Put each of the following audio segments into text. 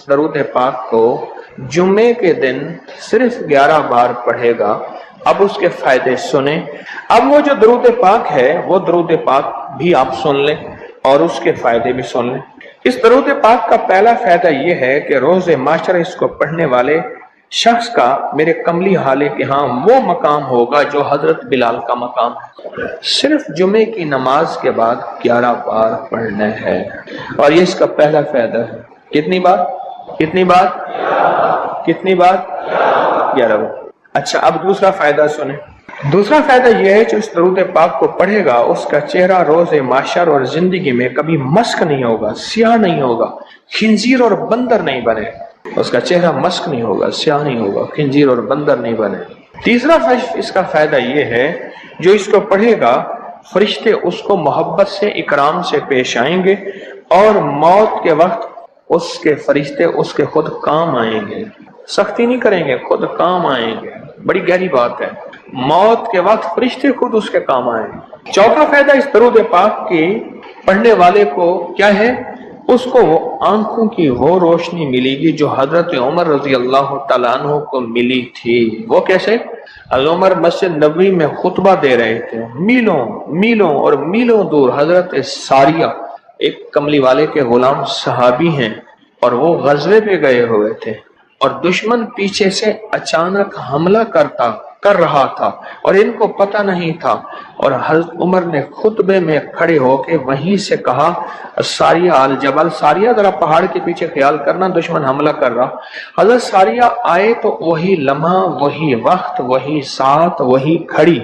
درود پاک کو جمعے کے دن صرف 11 بار پڑھے گا، اب اس کے فائدے سنیں۔ اب وہ جو درود پاک ہے وہ درود پاک بھی آپ سن لیں اور اس کے فائدے بھی سن لیں۔ اس درود پاک کا پہلا فائدہ یہ ہے کہ روز معاشرہ اس کو پڑھنے والے شخص کا میرے کملی حالے کے ہاں وہ مقام ہوگا جو حضرت بلال کا مقام ہے۔ صرف جمعے کی نماز کے بعد 11 بار پڑھنا ہے، اور یہ اس کا پہلا فائدہ ہے۔ کتنی بار؟ کتنی بار؟ کتنی بار؟ 11 بار۔ اچھا، اب دوسرا فائدہ سنیں۔ دوسرا فائدہ یہ ہے جو اس درود پاک کو پڑھے گا اس کا چہرہ روز محشر اور زندگی میں کبھی مسک نہیں ہوگا، سیاہ نہیں ہوگا، خنزیر اور بندر نہیں بنے۔ اس کا چہرہ مسک نہیں ہوگا، سیاہ نہیں ہوگا، خنزیر اور بندر نہیں بنے۔ تیسرا اس کا فائدہ یہ ہے جو اس کو پڑھے گا فرشتے اس کو محبت سے اکرام سے پیش آئیں گے، اور موت کے وقت اس کے فرشتے اس کے خود کام آئیں گے، سختی نہیں کریں گے، خود کام آئیں گے۔ بڑی گہری بات ہے، موت کے وقت فرشتے خود اس کے کام آئیں گے۔ چوتھا فائدہ اس درود پاک کی پڑھنے والے کو کیا ہے؟ اس کو آنکھوں کی وہ روشنی ملے گی جو حضرت عمر رضی اللہ تعالیٰ عنہ کو ملی تھی۔ وہ کیسے؟ حضرت عمر مسجد نبوی میں خطبہ دے رہے تھے، میلوں میلوں اور میلوں دور حضرت ساریہ ایک کملی والے کے غلام صحابی ہیں، اور وہ غزوے پہ گئے ہوئے تھے، اور دشمن پیچھے سے اچانک حملہ کر رہا تھا اور ان کو پتہ نہیں تھا، اور حضرت عمر نے خطبے میں کھڑے ہو کے وہیں سے کہا ساریہ الجبل، ساریہ ذرا پہاڑ کے پیچھے خیال کرنا، دشمن حملہ کر رہا۔ حضرت ساریہ آئے تو وہی لمحہ، وہی وقت، وہی ساتھ، وہی کھڑی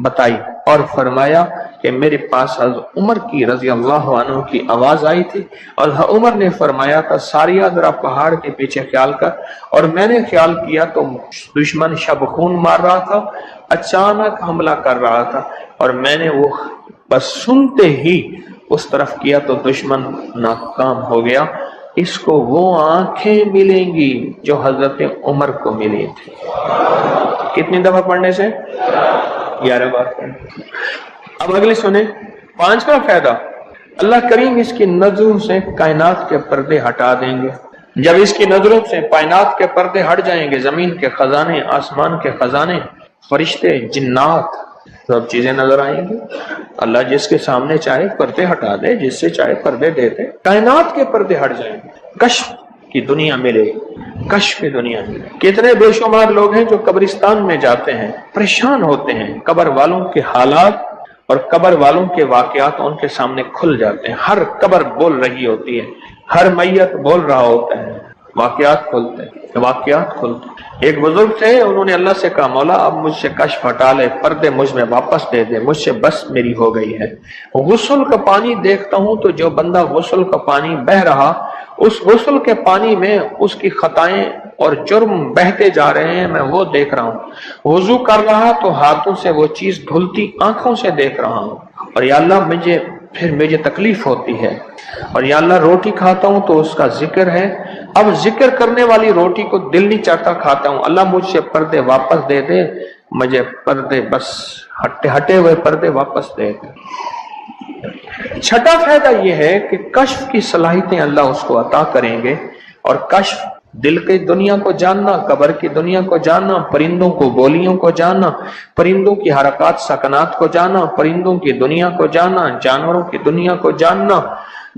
بتائی، اور فرمایا کہ میرے پاس حضرت عمر کی رضی اللہ عنہ کی آواز آئی تھی، اور عمر نے فرمایا تھا ساریہ ذرا پہاڑ کے پیچھے خیال کر، اور میں نے خیال کیا تو دشمن شب خون مار رہا تھا، اچانک حملہ کر رہا تھا، اور میں نے وہ بس سنتے ہی اس طرف کیا تو دشمن ناکام ہو گیا۔ اس کو وہ آنکھیں ملیں گی جو حضرت عمر کو ملی تھی۔ کتنی دفعہ پڑھنے سے؟ 11 بار پڑھنے۔ اب اگلی سنیں، 5واں فائدہ، اللہ کریم اس کی نظروں سے کائنات کے پردے ہٹا دیں گے۔ جب اس کی نظروں سے کائنات کے پردے ہٹ جائیں گے، زمین کے خزانے، آسمان کے خزانے، فرشتے، جنات، سب چیزیں نظر آئیں گی۔ اللہ جس کے سامنے چاہے پردے ہٹا دے، جس سے چاہے پردے دے دے، کائنات کے پردے ہٹ جائیں گے، کشف کی دنیا ملے گی، کشف کی دنیا ملے۔ کتنے بے شمار لوگ ہیں جو قبرستان میں جاتے ہیں، پریشان ہوتے ہیں، قبر والوں کے حالات اور قبر والوں کے واقعات ان کے سامنے کھل جاتے ہیں۔ ہر قبر بول رہی ہوتی ہے، ہر میت بول رہا ہوتا ہے، واقعات کھلتے ہیں، واقعات کھلتے ہیں۔ ایک بزرگ تھے، انہوں نے اللہ سے کہا مولا اب مجھ سے کشف ہٹا لے، پردے مجھ میں واپس دے دے، مجھ سے بس میری ہو گئی ہے۔ غسل کا پانی دیکھتا ہوں تو جو بندہ غسل کا پانی بہ رہا، اس غسل کے پانی میں اس کی خطائیں اور جرم بہتے جا رہے ہیں، میں وہ دیکھ رہا ہوں۔ وضو کر رہا تو ہاتھوں سے وہ چیز دھلتی آنکھوں سے دیکھ رہا ہوں، اور یا اللہ مجھے تکلیف ہوتی ہے، اور یا اللہ روٹی کھاتا ہوں تو اس کا ذکر ہے، اب ذکر کرنے والی روٹی کو دل نہیں چاہتا کھاتا ہوں، اللہ مجھ سے پردے واپس دے دے، مجھے پردے بس ہٹے ہوئے پردے واپس دے دے۔ چھٹا فائدہ یہ ہے کہ کشف کی صلاحیتیں اللہ اس کو عطا کریں گے، اور کشف دل کی دنیا کو جاننا، قبر کی دنیا کو جاننا، پرندوں کو بولیوں کو جاننا، پرندوں کی حرکات سکنات کو جاننا، پرندوں کی دنیا کو جاننا، جانوروں کی دنیا کو جاننا،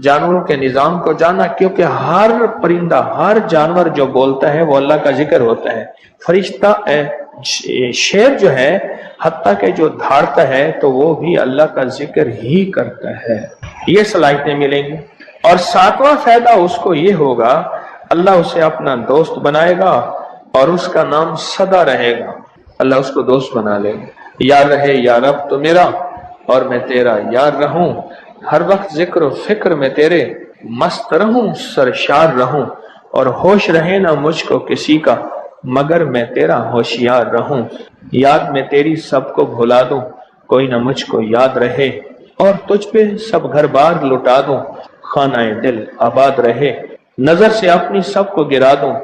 جانوروں کے نظام کو جاننا، کیونکہ ہر پرندہ، ہر جانور جو بولتا ہے وہ اللہ کا ذکر ہوتا ہے۔ فرشتہ شیر جو ہے حتیٰ کہ جو دھاڑتا ہے تو وہ بھی اللہ کا ذکر ہی کرتا ہے۔ یہ صلاحیتیں ملیں گی۔ اور 7واں فائدہ اس کو یہ ہوگا، اللہ اسے اپنا دوست بنائے گا اور اس کا نام سدا رہے گا۔ اللہ اس کو دوست بنا لے گا، یار رہے یا رب تو میرا اور میں تیرا یار رہوں، ہر وقت ذکر و فکر میں تیرے مست رہوں، سرشار رہوں، اور ہوش رہے نہ مجھ کو کسی کا مگر میں تیرا ہوشیار رہوں، یاد میں تیری سب کو بھلا دوں، کوئی نہ مجھ کو یاد رہے، اور تجھ پہ سب گھر بار لٹا دوں، خانہ دل آباد رہے، نظر سے اپنی سب کو گرا دوں،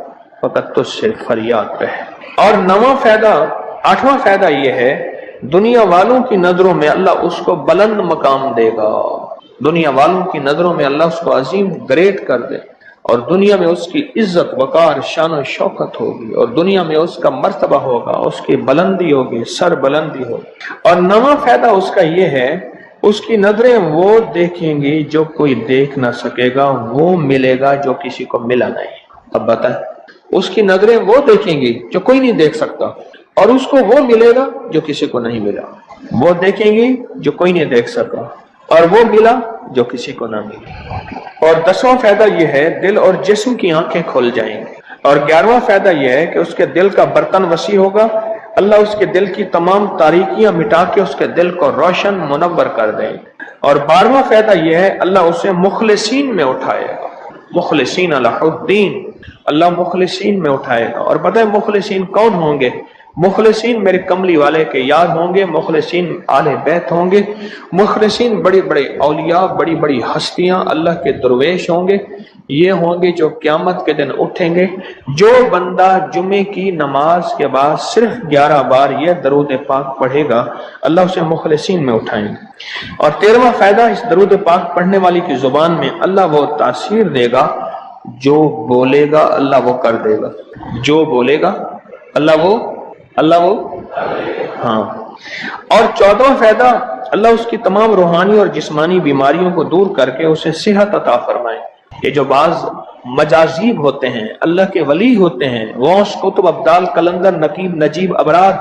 فقط تجھ سے فریاد رہے۔ اور 8واں فائدہ یہ ہے، دنیا والوں کی نظروں میں اللہ اس کو بلند مقام دے گا، دنیا والوں کی نظروں میں اللہ اس کو عظیم گریٹ کر دے، اور دنیا میں اس کی عزت وقار شان و شوکت ہوگی، اور دنیا میں اس کا مرتبہ ہوگا، اس کی بلندی ہوگی، سر بلندی ہوگی۔ اور نواں فائدہ اس کا یہ ہے، اس کی نظریں وہ دیکھیں گی جو کوئی دیکھ نہ سکے گا، وہ ملے گا جو کسی کو ملا نہیں۔ اب بتائیں، اس کی نظریں وہ دیکھیں گی جو کوئی نہیں دیکھ سکتا، اور اس کو وہ ملے گا جو کسی کو نہیں ملا۔ وہ دیکھیں گی جو کوئی نہیں دیکھ سکا، اور وہ ملا جو کسی کو نہ ملا۔ اور 10واں فائدہ یہ ہے، دل اور جسم کی آنکھیں کھل جائیں گی۔ اور 11واں فائدہ یہ ہے کہ اس کے دل کا برتن وسیع ہوگا، اللہ اس کے دل کی تمام تاریکیاں مٹا کے اس کے دل کو روشن منور کر دیں گے۔ اور 12واں فائدہ یہ ہے، اللہ اسے مخلصین میں اٹھائے گا، مخلصین اللہ الدین، اللہ مخلصین میں اٹھائے گا۔ اور پتہ ہے مخلصین کون ہوں گے؟ مخلصین میرے کملی والے کے یاد ہوں گے، مخلصین آل بیت ہوں گے، مخلصین بڑی بڑی اولیاء، بڑی بڑی ہستیاں، اللہ کے درویش ہوں گے۔ یہ ہوں گے جو قیامت کے دن اٹھیں گے۔ جو بندہ جمعے کی نماز کے بعد صرف 11 بار یہ درود پاک پڑھے گا، اللہ اسے مخلصین میں اٹھائیں گے۔ اور 13واں فائدہ، اس درود پاک پڑھنے والی کی زبان میں اللہ وہ تاثیر دے گا، جو بولے گا اللہ وہ کر دے گا، جو بولے گا اللہ وہ ہاں۔ اور 14واں فائدہ، اللہ اس کی تمام روحانی اور جسمانی بیماریوں کو دور کر کے اسے صحت عطا فرمائے۔ یہ جو بعض مجازیب ہوتے ہیں، اللہ کے ولی ہوتے ہیں، غوث، قطب، ابدال، قلندر، نقیب، نجیب، ابرار،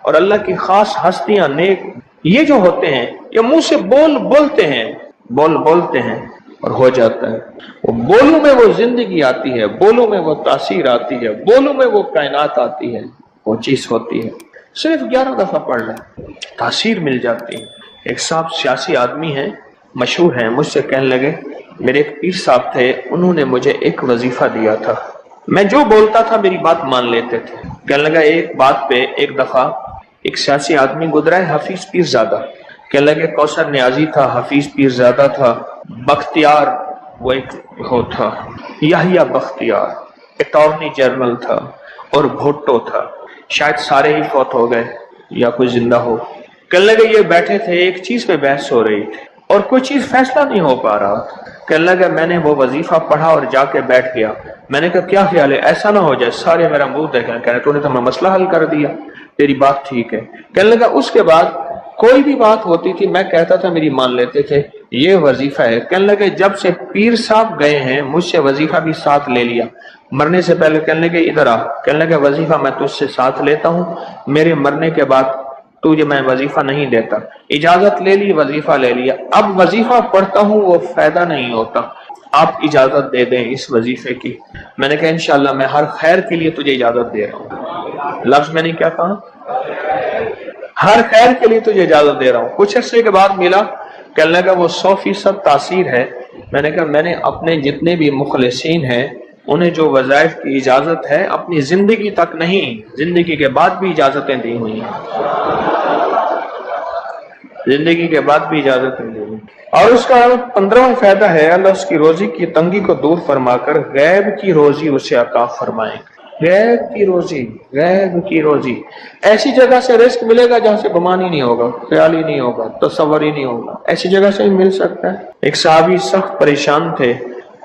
اور اللہ کی خاص ہستیاں، نیک، یہ جو ہوتے ہیں یہ منہ سے بولتے ہیں اور ہو جاتا ہے۔ وہ بولوں میں وہ زندگی آتی ہے، بولوں میں وہ تاثیر آتی ہے، بولوں میں وہ کائنات آتی ہے، وہ چیز ہوتی ہے۔ صرف 11 دفعہ پڑھ لیں، تاثیر مل جاتی ہے۔ ایک صاحب سیاسی آدمی ہیں، مشہور ہیں، مجھ سے کہنے لگے، میرے ایک پیر صاحب تھے، انہوں نے مجھے ایک وظیفہ دیا تھا، میں جو بولتا تھا میری بات مان لیتے تھے۔ کہنے لگا ایک بات پہ ایک دفعہ ایک سیاسی آدمی گزرا ہے، حفیظ پیر زادہ، کہنے لگے کوثر نیازی تھا، حفیظ پیر زادہ تھا، بختیار وہ ایک ہو تھا، یحییٰ بختیار اٹارنی جنرل تھا، اور بھٹو تھا، شاید سارے ہی فوت ہو گئے یا کوئی زندہ ہو۔ کہنے لگے یہ بیٹھے تھے، ایک چیز پہ بحث ہو رہی تھی اور کوئی چیز فیصلہ نہیں ہو پا رہا۔ کہنے لگا میں نے وہ وظیفہ پڑھا اور جا کے بیٹھ گیا۔ میں نے کہا کیا خیال ہے، ایسا نہ ہو جائے سارے میرا منہ دیکھیں، کہہ رہے تو نے تو ہمیں مسئلہ حل کر دیا، تیری بات ٹھیک ہے۔ کہنے لگا اس کے بعد کوئی بھی بات ہوتی تھی میں کہتا تھا میری مان لیتے تھے، یہ وظیفہ ہے۔ کہنے لگے جب سے پیر صاحب گئے ہیں مجھ سے وظیفہ بھی ساتھ لے لیا، مرنے سے پہلے کہنے لگے ادھر آ، کہنے لگے وظیفہ میں تجھ سے ساتھ لیتا ہوں، میرے مرنے کے بعد تجھے میں وظیفہ نہیں دیتا، اجازت لے لی، وظیفہ لے لیا، اب وظیفہ پڑھتا ہوں وہ فائدہ نہیں ہوتا، آپ اجازت دے دیں اس وظیفے کی۔ میں نے کہا انشاءاللہ میں ہر خیر کے لیے تجھے اجازت دے رہا ہوں، لفظ میں نے کیا کہا، ہر خیر کے لیے تجھے اجازت دے رہا ہوں۔ کچھ عرصے کے بعد ملا، کہنے لگا وہ 100% تاثیر ہے۔ میں نے کہا میں نے اپنے جتنے بھی مخلصین ہیں انہیں جو وظائف کی اجازت ہے اپنی زندگی تک نہیں، زندگی کے بعد بھی اجازتیں دی ہوئی ہیں، زندگی کے بعد بھی اجازتیں دی ہوئی۔ اور اس کا 15واں فائدہ ہے، اللہ اس کی روزی کی تنگی کو دور فرما کر غیب کی روزی اسے عطا فرمائیں گے۔ غیب کی روزی، غیب کی روزی، ایسی جگہ سے رزق ملے گا جہاں سے گمان ہی نہیں ہوگا، خیال ہی نہیں ہوگا، تصور ہی نہیں ہوگا، ایسی جگہ سے ہی مل سکتا ہے۔ ایک صحابی سخت پریشان تھے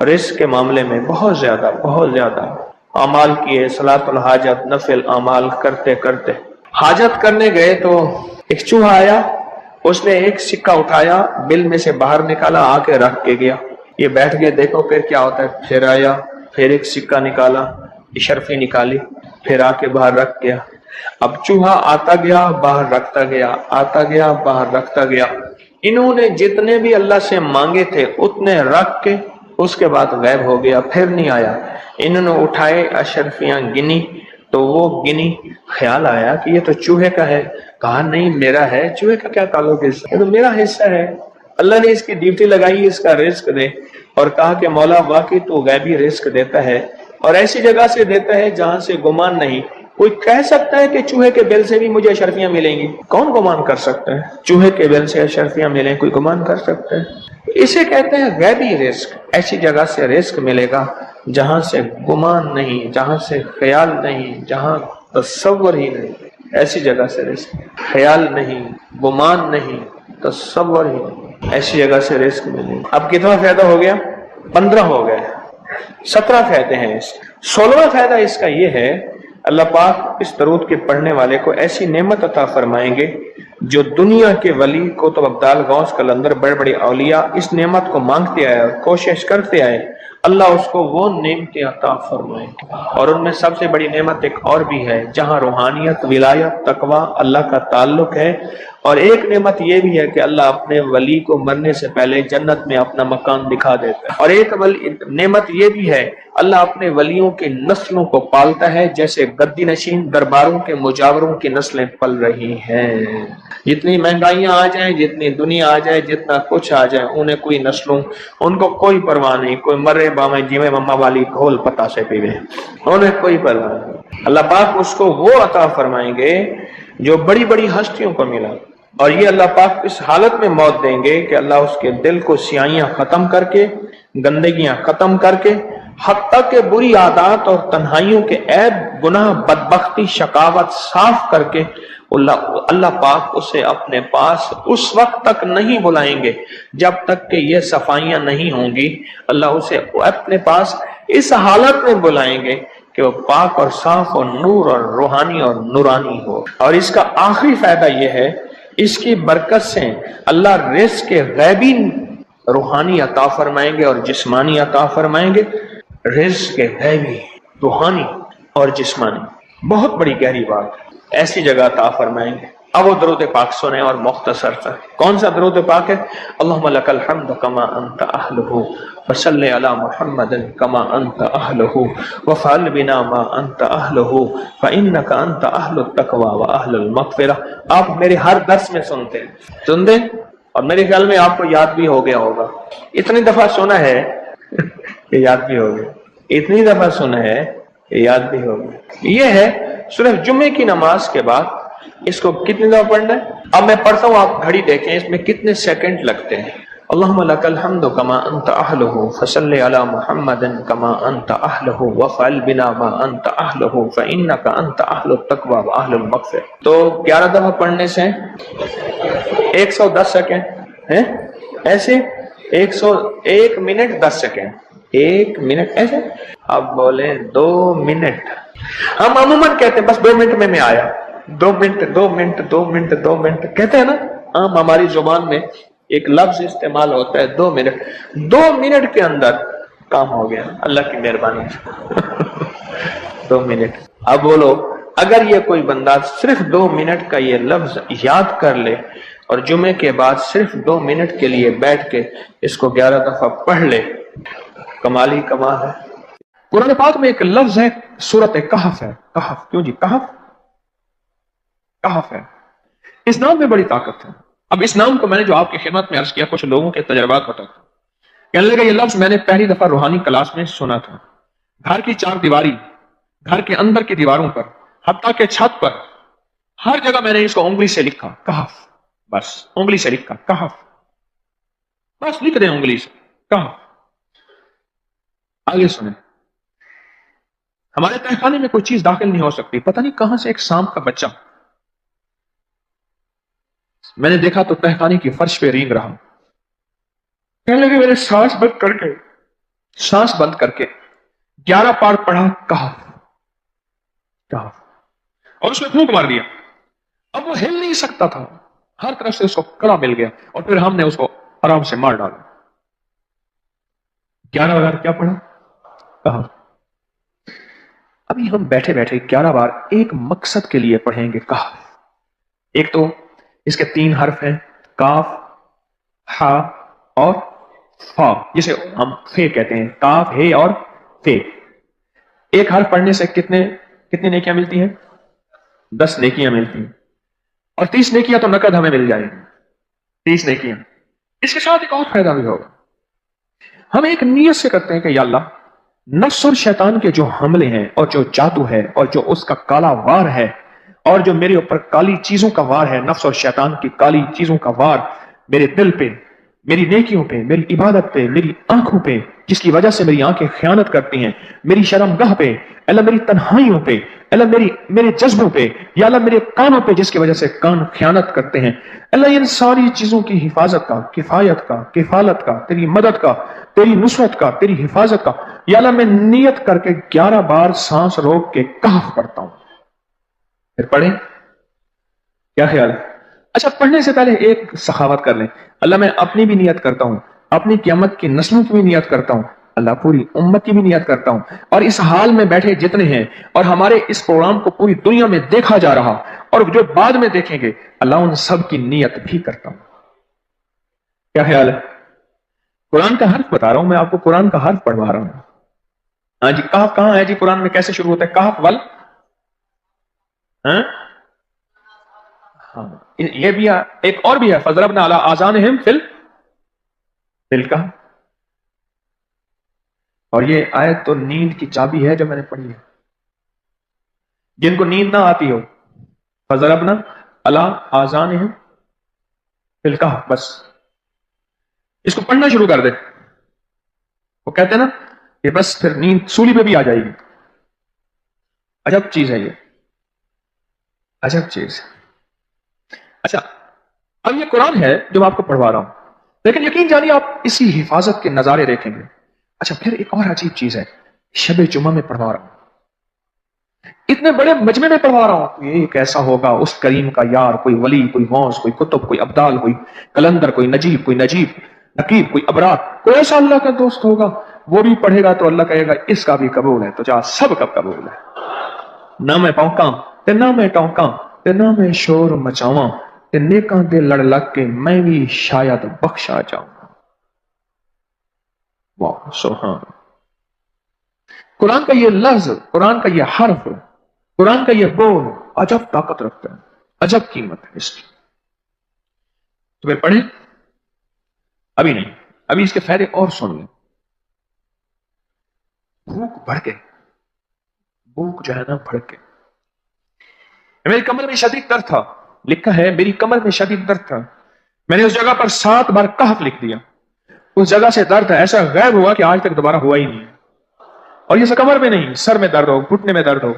رزق کے معاملے میں، بہت زیادہ اعمال کیے، صلاۃ الحاجت، نفل اعمال کرتے کرتے حاجت کرنے گئے تو ایک چوہا آیا، اس نے ایک سکہ اٹھایا، بل میں سے باہر نکالا، آ کے رکھ کے گیا۔ یہ بیٹھ گئے دیکھو پھر کیا ہوتا ہے، پھر آیا، پھر ایک سکہ نکالا، اشرفی نکالی، پھر آ کے باہر رکھ گیا۔ اب چوہا آتا گیا باہر رکھتا گیا، آتا گیا باہر رکھتا گیا۔ انہوں نے جتنے بھی اللہ سے مانگے تھے اتنے رکھ کے اس کے بعد غائب ہو گیا، پھر نہیں آیا۔ انہوں نے اٹھائے اشرفیاں گنی تو وہ گنی، خیال آیا کہ یہ تو چوہے کا ہے، کہا نہیں میرا ہے، چوہے کا کیا تعلق ہے، یہ تو میرا حصہ ہے۔ اللہ نے اس کی ڈیوٹی لگائی اس کا رزق دے، اور کہا کہ مولا واقعی تو غیبی رزق دیتا ہے اور ایسی جگہ سے دیتا ہے جہاں سے گمان نہیں۔ کوئی کہہ سکتا ہے کہ چوہے کے بل سے بھی مجھے اشرفیاں ملیں گی؟ کون گمان کر سکتا ہے چوہے کے بل سے اشرفیاں ملیں؟ کوئی گمان کر سکتا ہے؟ اسے کہتے ہیں غیبی رزق۔ ایسی جگہ سے رزق ملے گا جہاں سے گمان نہیں، جہاں سے خیال نہیں، جہاں تصور ہی نہیں، ایسی جگہ سے رزق، خیال نہیں، گمان نہیں، تصور ہی نہیں، ایسی جگہ سے رزق ملے گا۔ اب کتنا فائدہ ہو گیا؟ 15 ہو گئے۔ 17 فائدے ہیں اس 16واں فائدہ اس کا یہ ہے، اللہ پاک اس درود کے پڑھنے والے کو ایسی نعمت عطا فرمائیں گے جو دنیا کے ولی قطب ابدال غوث قلندر بڑے بڑے اولیاء اس نعمت کو مانگتے آئے اور کوشش کرتے آئے، اللہ اس کو وہ نعمتیں عطا فرمائیں گے۔ اور ان میں سب سے بڑی نعمت ایک اور بھی ہے، جہاں روحانیت، ولایت، تقوی، اللہ کا تعلق ہے، اور ایک نعمت یہ بھی ہے کہ اللہ اپنے ولی کو مرنے سے پہلے جنت میں اپنا مکان دکھا دیتا ہے، اور ایک نعمت یہ بھی ہے، اللہ اپنے ولیوں کی نسلوں کو پالتا ہے جیسے گدی نشین درباروں کے مجاوروں کی نسلیں پل رہی ہیں۔ جتنی مہنگائیاں آ جائیں، جتنی دنیا آ جائے، جتنا کچھ آ جائے، انہیں کوئی نسلوں، ان کو کوئی پرواہ نہیں، کوئی مرے بامے جیوے مما والی گھول پتا سے پیوے، انہیں کوئی پرواہ نہیں۔ اللہ پاک اس کو وہ عطا فرمائیں گے جو بڑی بڑی ہستیوں کو ملا، اور یہ اللہ پاک اس حالت میں موت دیں گے کہ اللہ اس کے دل کو سیاہیاں ختم کر کے، گندگیاں ختم کر کے، حتیٰ کہ بری عادات اور تنہائیوں کے عیب، گناہ، بدبختی، شقاوت صاف کر کے اللہ پاک اسے اپنے پاس اس وقت تک نہیں بلائیں گے جب تک کہ یہ صفائیاں نہیں ہوں گی۔ اللہ اسے اپنے پاس اس حالت میں بلائیں گے کہ وہ پاک اور صاف اور نور اور روحانی اور نورانی ہو۔ اور اس کا آخری فائدہ یہ ہے، اس کی برکت سے اللہ رزق کے غیبی روحانی عطا فرمائیں گے اور جسمانی عطا فرمائیں گے۔ رزق کے غیبی، روحانی اور جسمانی، بہت بڑی گہری بات ہے، ایسی جگہ عطا فرمائیں گے۔ اب وہ درود پاک سنیں اور مختصر تر کون سا درود پاک ہے؟ اللہم لک الحمد کما انت اہلہ وصلی علی محمد کما انت اہلہ وفعل بنا ما انت اہلہ فانک انت اہل التقوی واہل المغفرہ۔ آپ میرے ہر درس میں سنتے ہیں اور میرے خیال میں آپ کو یاد بھی ہو گیا ہوگا، اتنی دفعہ سنا ہے کہ یاد بھی ہو گیا، اتنی دفعہ سنا ہے کہ یاد بھی ہو گیا۔ یہ ہے صرف جمعے کی نماز کے بعد اس کو کتنی دفعہ پڑھنا ہے؟ اب میں پڑھتا ہوں، آپ گھڑی دیکھیں اس میں کتنے سیکنڈ لگتے ہیں۔ اللہم لک الحمد کما انت اہلہ فصلی علی محمد کما انت اہلہ وفعل بنا ما انت اہلہ فانک انت اہل التقوی واہل المغفرہ۔ تو 11 دفعہ پڑھنے سے 110 سیکنڈ ہیں، ایسے 101 منٹ 10 سیکنڈ، 1 منٹ ایسے، اب بولیں 2 منٹ۔ ہم عموماً کہتے ہیں بس 2 منٹ میں آیا، 2 منٹ 2 منٹ 2 منٹ 2 منٹ کہتے ہیں نا، عام ہماری زبان میں ایک لفظ استعمال ہوتا ہے 2 منٹ۔ 2 منٹ کے اندر کام ہو گیا اللہ کی مہربانی سے۔ 2 منٹ۔ اب بولو، اگر یہ کوئی بندہ صرف 2 منٹ کا یہ لفظ یاد کر لے اور جمعے کے بعد صرف 2 منٹ کے لیے بیٹھ کے اس کو 11 دفعہ پڑھ لے، کمال ہی کمال ہے۔ قرآن پاک میں ایک لفظ ہے، سورۃ کہف ہے۔ کہف، کیوں جی کہف؟ کہف ہے، اس نام میں بڑی طاقت ہے۔ اب اس نام کو میں نے جو آپ کی خدمت میں عرض کیا، کچھ لوگوں کے تجربات بتاتا ہوں۔ کہنے لگا یہ لفظ میں نے پہلی دفعہ روحانی کلاس میں سنا تھا، گھر کی 4 دیواری، گھر کے اندر کی دیواروں پر، حتیٰ کہ چھت پر، ہر جگہ میں نے اس کو انگلی سے لکھا، کہف، بس انگلی سے لکھا کہف، بس لکھ دیں انگلی سے کہف۔ آگے سنیں، ہمارے تہخانے میں کوئی چیز داخل نہیں ہو سکتی، پتہ نہیں کہاں سے ایک سانپ کا بچہ میں نے دیکھا تو تہخانے کی فرش پہ رینگ رہا۔ کہنے لگے میں نے سانس بند کر کے 11 بار پڑھا کہف کہف، اور اس میں پھونک مار دیا۔ اب وہ ہل نہیں سکتا تھا، ہر طرف سے اس کو کڑا مل گیا، اور پھر ہم نے اس کو آرام سے مار ڈالا۔ 11 بار کیا پڑھا؟ کہف۔ ابھی ہم بیٹھے بیٹھے 11 بار ایک مقصد کے لیے پڑھیں گے کہف۔ ایک تو اس کے 3 حرف ہیں، کاف، ہا اور فا، جسے ہم فے کہتے ہیں، کاف، ہے اور فے۔ ایک حرف پڑھنے سے کتنی نیکیاں ملتی ہیں؟ 10 نیکیاں ملتی ہیں، اور 30 نیکیاں تو نقد ہمیں مل جائیں گی، 30 نیکیاں۔ اس کے ساتھ ایک اور فائدہ بھی ہوگا، ہم ایک نیت سے کرتے ہیں کہ یا اللہ، نفس اور شیطان کے جو حملے ہیں اور جو جادو ہے اور جو اس کا کالا وار ہے اور جو میرے اوپر کالی چیزوں کا وار ہے، نفس اور شیطان کی کالی چیزوں کا وار میرے دل پہ، میری نیکیوں پہ، میری عبادت پہ، میری آنکھوں پہ، جس کی وجہ سے میری آنکھیں خیانت کرتی ہیں، میری شرمگاہ پہ، اللہ میری تنہائیوں پہ، اللہ میرے جذبوں پہ، یا اللہ میرے کانوں پہ جس کی وجہ سے کان خیانت کرتے ہیں، اللہ ان ساری چیزوں کی حفاظت کا، کفایت کا، کفالت کا، تیری مدد کا تیری نصرت کا، تیری حفاظت کا. یا اللہ میں نیت کر کے 11 بار سانس روک کے کہف پڑھتا ہوں. پھر پڑھیں. کیا خیال ہے؟ اچھا پڑھنے سے پہلے ایک سخاوت کر لیں. اللہ میں اپنی بھی نیت کرتا ہوں، اپنی قیامت کی نسلوں کی بھی نیت کرتا ہوں، اللہ پوری امت کی بھی نیت کرتا ہوں، اور اس حال میں بیٹھے جتنے ہیں اور ہمارے اس پروگرام کو پوری دنیا میں دیکھا جا رہا اور جو بعد میں دیکھیں گے، اللہ ان سب کی نیت بھی کرتا ہوں. کیا خیال ہے؟ قرآن کا حرف بتا رہا ہوں میں آپ کو، قرآن کا حرف پڑھوا رہا ہوں. ہاں جی، کہف کہاں ہے جی قرآن میں؟ کیسے شروع ہوتا ہے کہف ول؟ ہاں یہ بھی ہے، ایک اور بھی ہے فضربنا علی آذانہم فی الکہف. اور یہ آیت تو نیند کی چابی ہے جو میں نے پڑھی ہے. جن کو نیند نہ آتی ہو، فضربنا علی آذانہم فی الکہف، بس اس کو پڑھنا شروع کر دے. وہ کہتے ہیں نا کہ بس پھر نیند سولی پہ بھی آ جائے گی. عجب چیز ہے یہ، عجب چیز. اچھا اب یہ قرآن ہے جو میں آپ کو پڑھوا رہا ہوں، لیکن یقین جانیے آپ اسی حفاظت کے نظارے دیکھیں گے. اچھا پھر ایک اور عجیب چیز ہے، شب جمعہ میں پڑھوا رہا ہوں، اتنے بڑے مجمع میں پڑھوا رہا ہوں. یہ کیسا ہوگا اس کریم کا یار، کوئی ولی، کوئی غوث، کوئی قطب، کوئی ابدال، کوئی کلندر، کوئی نجیب، کوئی نجیب نقیب، کوئی ابرار، کوئی ایسا اللہ کا دوست ہوگا وہ بھی پڑھے گا تو اللہ کہے گا اس کا بھی قبول ہے. تو جا سب کا قبول ہے. نہ میں پونکاں تے نہ میں ٹونکاں تے نہ میں شور مچاواں تے نیکاں دے لڑ لگ کے میں بھی شاید بخشا جاؤں. واہ سبحان. قرآن کا یہ لفظ، قرآن کا یہ حرف، قرآن کا یہ بول عجب طاقت رکھتا ہے، عجب قیمت ہے اس کی. تو پھر پڑھیں. ابھی نہیں، ابھی اس کے فائدے اور سن لیں. بھوک بڑھ کے، بھوک جو ہے نا بڑھ کے. میری کمر میں شدید درد تھا، لکھا ہے میری کمر میں شدید درد تھا. میں نے اس جگہ پر 7 بار کہف لکھ دیا. اس جگہ سے درد ایسا غائب ہوا کہ آج تک دوبارہ ہوا ہی نہیں. اور یہ کمر میں نہیں، سر میں درد ہو، گھٹنے میں درد ہو،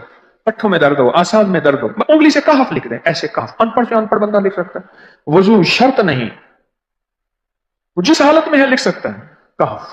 پٹھوں میں درد ہو، آسان میں درد ہو، انگلی سے کہف لکھ دیں. ایسے کہف ان پڑھ سے ان پڑھ بندہ لکھ سکتا ہے. وضو شرط نہیں، وہ جس حالت میں ہے لکھ سکتا ہے کہف.